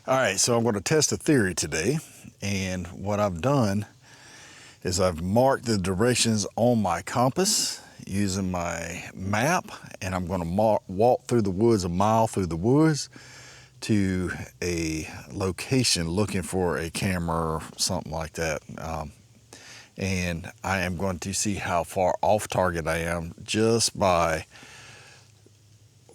All right, so I'm going to test a theory today, and what I've done is I've marked the directions on my compass using my map, and I'm going to walk through the woods, a mile through the woods, to a location looking for a camera or something like that. And I am going to see how far off target I am just by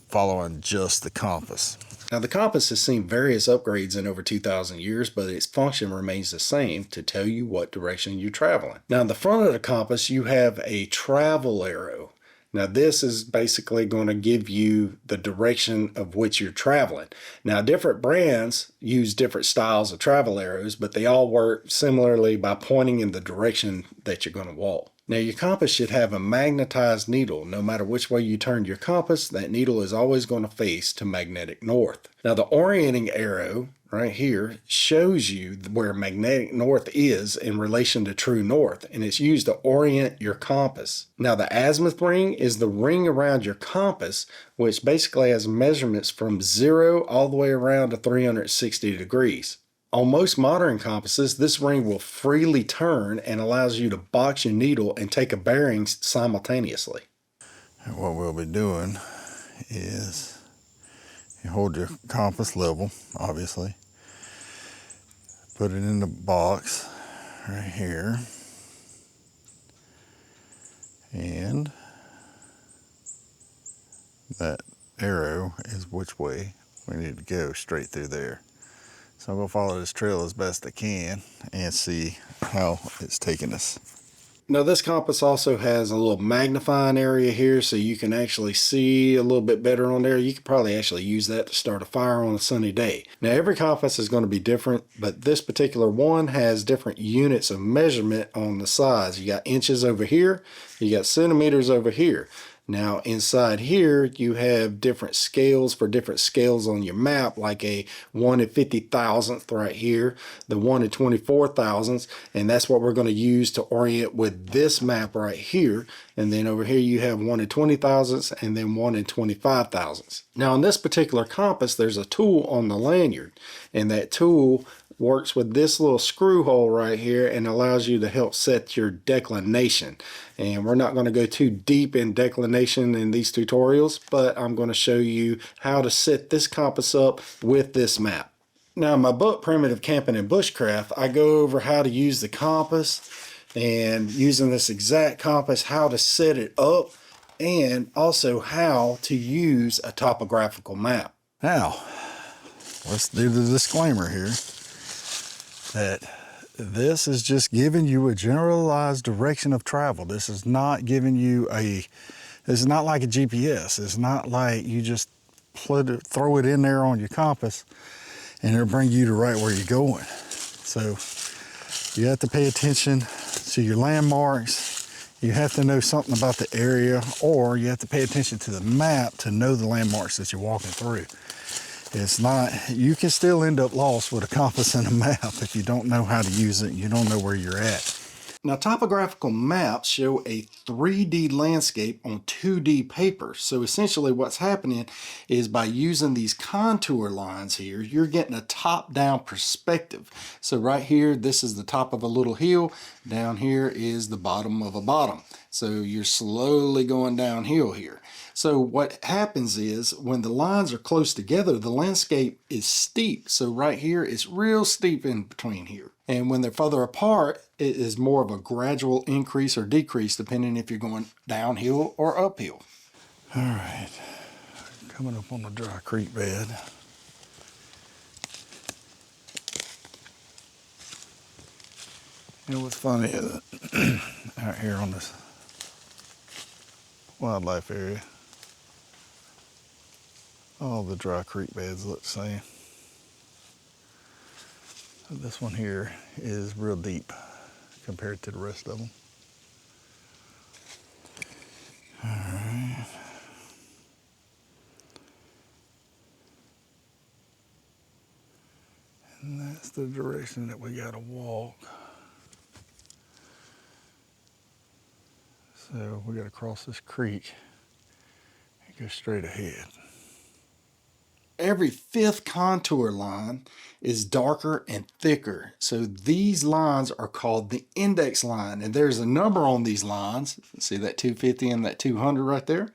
following just the compass. Now, the compass has seen various upgrades in over 2,000 years, but its function remains the same to tell you what direction you're traveling. Now, in the front of the compass, you have a travel arrow. Now, this is basically going to give you the direction of which you're traveling. Now, different brands use different styles of travel arrows, but they all work similarly by pointing in the direction that you're going to walk. Now, your compass should have a magnetized needle. No matter which way you turn your compass, that needle is always going to face to magnetic north. Now, the orienting arrow right here shows you where magnetic north is in relation to true north, and it's used to orient your compass. Now, the azimuth ring is the ring around your compass, which basically has measurements from 0 all the way around to 360 degrees. On most modern compasses, this ring will freely turn and allows you to box your needle and take a bearing simultaneously. And what we'll be doing is you hold your compass level, obviously, put it in the box right here, and that arrow is which way we need to go, straight through there. So I'm going to follow this trail as best I can and see how it's taking us. Now, this compass also has a little magnifying area here so you can actually see a little bit better on there. You could probably actually use that to start a fire on a sunny day. Now, every compass is going to be different, but this particular one has different units of measurement on the sides. You got inches over here, you got centimeters over here. Now, inside here, you have different scales for different scales on your map, like a 1 in 50,000th right here, the 1 in 24,000ths, and that's what we're going to use to orient with this map right here. And then over here, you have 1 in 20,000ths and then 1 in 25,000ths. Now, on this particular compass, there's a tool on the lanyard, and that tool works with this little screw hole right here and allows you to help set your declination. And we're not going to go too deep in declination in these tutorials, but I'm going to show you how to set this compass up with this map. Now, in my book, Primitive Camping and Bushcraft, I go over how to use the compass and using this exact compass, how to set it up, and also how to use a topographical map. Now, let's do the disclaimer here that this is just giving you a generalized direction of travel. This is not giving you this is not like a GPS. It's not like you just throw it in there on your compass and it'll bring you to right where you're going. So you have to pay attention to your landmarks. You have to know something about the area, or you have to pay attention to the map to know the landmarks that you're walking through. It's not, you can still end up lost with a compass and a map if you don't know how to use it and you don't know where you're at. Now, topographical maps show a 3D landscape on 2D paper. So essentially what's happening is by using these contour lines here, you're getting a top-down perspective. So right here, this is the top of a little hill. Down here is the bottom of a bottom. So you're slowly going downhill here. So what happens is when the lines are close together, the landscape is steep. So right here, it's real steep in between here. And when they're further apart, it is more of a gradual increase or decrease depending if you're going downhill or uphill. All right, coming up on the dry creek bed. You know what's funny is out here on this wildlife area, all the dry creek beds look the same. This one here is real deep compared to the rest of them. All right. And that's the direction that we gotta walk. So we gotta cross this creek and go straight ahead. every fifth contour line is darker and thicker. So these lines are called the index line, and there's a number on these lines. See that 250 and that 200 right there?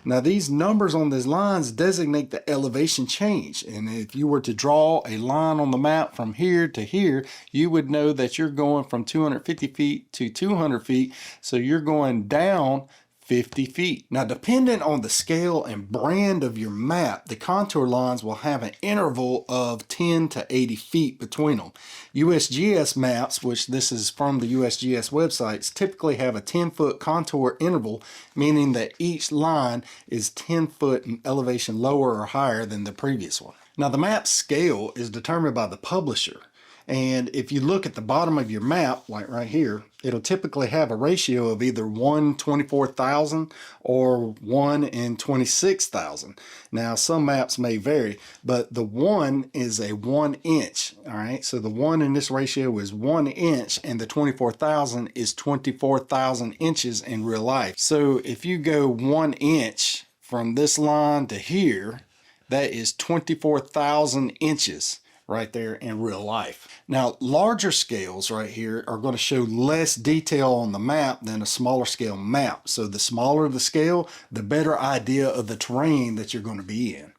Now these numbers on these lines designate the elevation change, and if you were to draw a line on the map from here to here, you would know that you're going from 250 feet to 200 feet, so you're going down 50 feet. Now, depending on the scale and brand of your map, the contour lines will have an interval of 10 to 80 feet between them. USGS maps, which this is from the USGS websites, typically have a 10-foot contour interval, meaning that each line is 10 foot in elevation lower or higher than the previous one. Now, the map scale is determined by the publisher. And if you look at the bottom of your map, like right here, it'll typically have a ratio of either 1/24,000 or 1/26,000. Now, some maps may vary, but the 1 is a 1 inch. All right, so the 1 in this ratio is 1 inch, and the 24,000 is 24,000 inches in real life. So if you go 1 inch from this line to here, that is 24,000 inches right there in real life. Now, larger scales right here are going to show less detail on the map than a smaller scale map. So the smaller the scale, the better idea of the terrain that you're going to be in.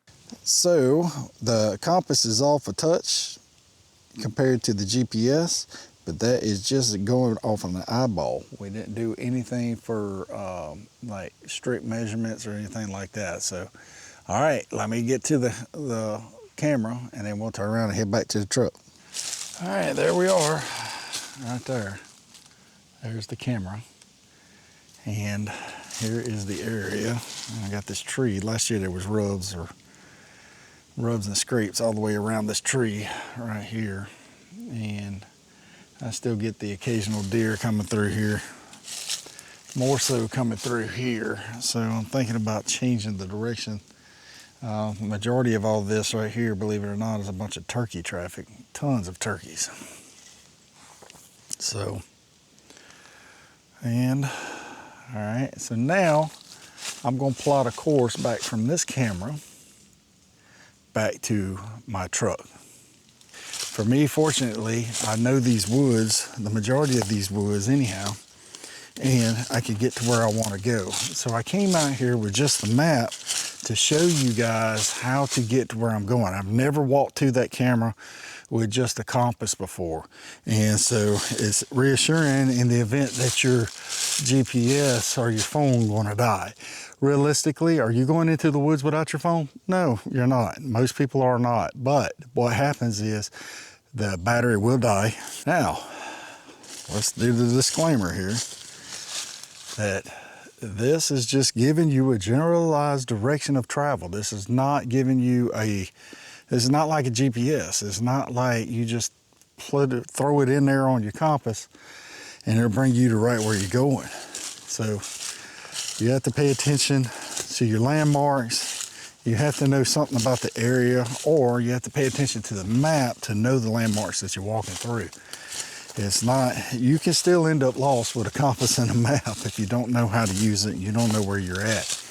So the compass is off a touch compared to the GPS, but that is just going off on the eyeball. We didn't do anything for like strict measurements or anything like that. So, all right, let me get to the camera, and then we'll turn around and head back to the truck. All right, there we are, right there. There's the camera, and here is the area. I got this tree. Last year there was rubs and scrapes all the way around this tree right here, and I still get the occasional deer coming through here, more so coming through here. So I'm thinking about changing the direction. The majority of all this right here, believe it or not, is a bunch of turkey traffic, tons of turkeys. So, and all right, so now I'm going to plot a course back from this camera back to my truck. For me, fortunately, I know these woods, the majority of these woods anyhow, and I could get to where I want to go. So I came out here with just the map to show you guys how to get to where I'm going. I've never walked to that camera with just a compass before. And so it's reassuring in the event that your GPS or your phone going to die. Realistically, are you going into the woods without your phone? No, you're not. Most people are not. But what happens is the battery will die. Now, let's do the disclaimer here that this is just giving you a generalized direction of travel. This is not giving you this is not like a GPS. It's not like you just throw it in there on your compass and it'll bring you to right where you're going. So you have to pay attention to your landmarks. You have to know something about the area, or you have to pay attention to the map to know the landmarks that you're walking through. It's not, you can still end up lost with a compass and a map if you don't know how to use it and you don't know where you're at.